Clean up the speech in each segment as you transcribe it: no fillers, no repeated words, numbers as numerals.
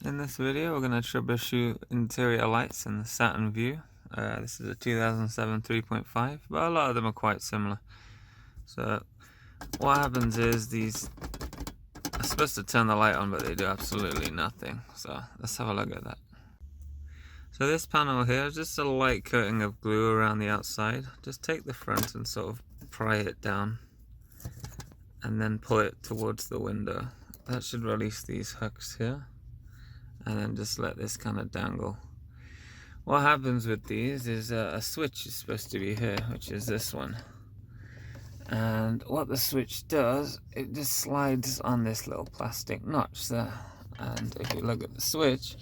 In this video, we're going to troubleshoot interior lights in the Saturn Vue. This is a 2007 3.5, but a lot of them are quite similar. So what happens is these are supposed to turn the light on, but they do absolutely nothing. So let's have a look at that. So this panel here is just a light coating of glue around the outside. Just take the front and sort of pry it down and then pull it towards the window. That should release these hooks here. And then just let this kind of dangle. What happens with these is a switch is supposed to be here, which is this one. And what the switch does, it just slides on this little plastic notch there. And if you look at the switch,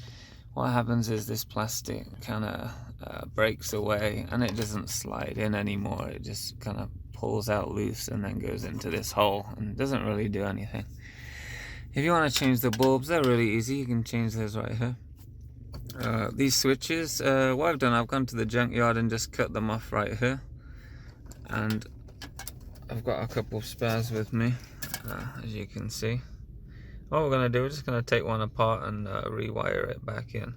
what happens is this plastic kind of breaks away and it doesn't slide in anymore. It just kind of pulls out loose and then goes into this hole and doesn't really do anything. If you want to change the bulbs, they're really easy. You can change those right here. These switches, what I've done, I've gone to the junkyard and just cut them off right here. And I've got a couple of spares with me, as you can see. What we're going to do, we're just going to take one apart and rewire it back in.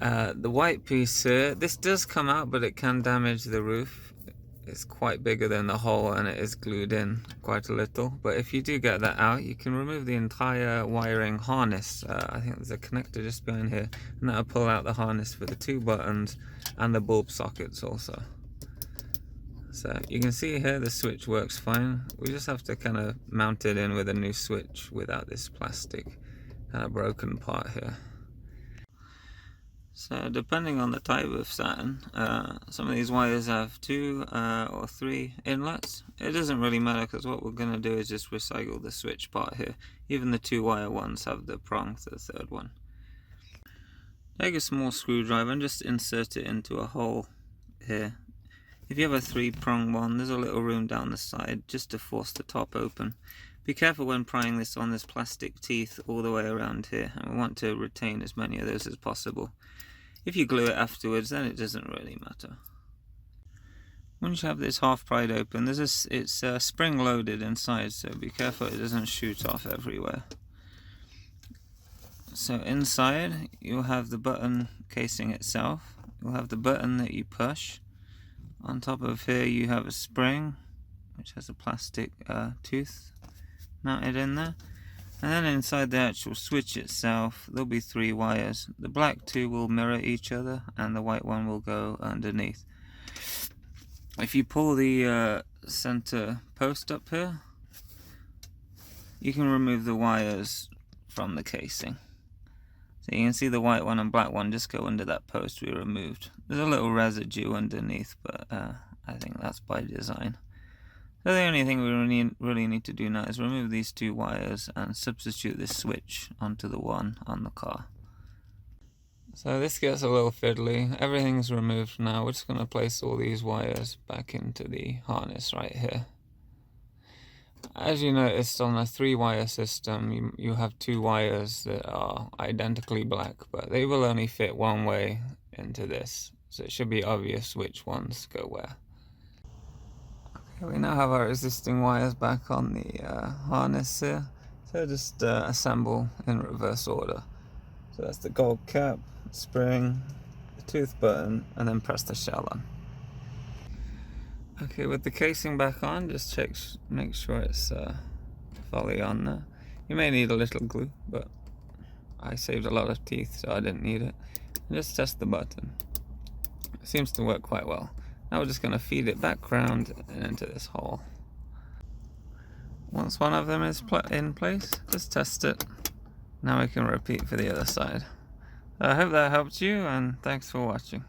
The white piece here, this does come out, but it can damage the roof. It's quite bigger than the hole and it is glued in quite a little. But if you do get that out, you can remove the entire wiring harness. I think there's a connector just behind here, and that'll pull out the harness for the two buttons and the bulb sockets also. So you can see here the switch works fine. We just have to kind of mount it in with a new switch without this plastic kind of broken part here. So depending on the type of Saturn, some of these wires have 2 or 3 inlets. It doesn't really matter because what we're going to do is just recycle the switch part here. Even the 2-wire ones have the prong to the 3rd one. Take a small screwdriver and just insert it into a hole here. If you have a 3-prong one, there's a little room down the side just to force the top open. Be careful when prying this on. There's plastic teeth all the way around here, and we want to retain as many of those as possible. If you glue it afterwards, then it doesn't really matter. Once you have this half pried open, it's spring loaded inside, so be careful it doesn't shoot off everywhere. So inside you'll have the button casing itself. You'll have the button that you push. On top of here you have a spring which has a plastic tooth mounted in there. And then inside the actual switch itself, there'll be 3 wires. The black 2 will mirror each other, and the white one will go underneath. If you pull the center post up here, you can remove the wires from the casing. So you can see the white one and black one just go under that post we removed. There's a little residue underneath, but I think that's by design. So the only thing we really need to do now is remove these 2 wires and substitute this switch onto the one on the car. So this gets a little fiddly. Everything's removed now. We're just going to place all these wires back into the harness right here. As you noticed, on a 3-wire system, you have 2 wires that are identically black, but they will only fit one way into this. So it should be obvious which ones go where. We now have our existing wires back on the harness here, so just assemble in reverse order. So that's the gold cap, spring, the tooth button, and then press the shell on. Okay, with the casing back on, just make sure it's fully on there. You may need a little glue, but I saved a lot of teeth, so I didn't need it. And just test the button. It seems to work quite well. Now we're just going to feed it back round and into this hole. Once one of them is in place, just test it. Now we can repeat for the other side. I hope that helped you, and thanks for watching.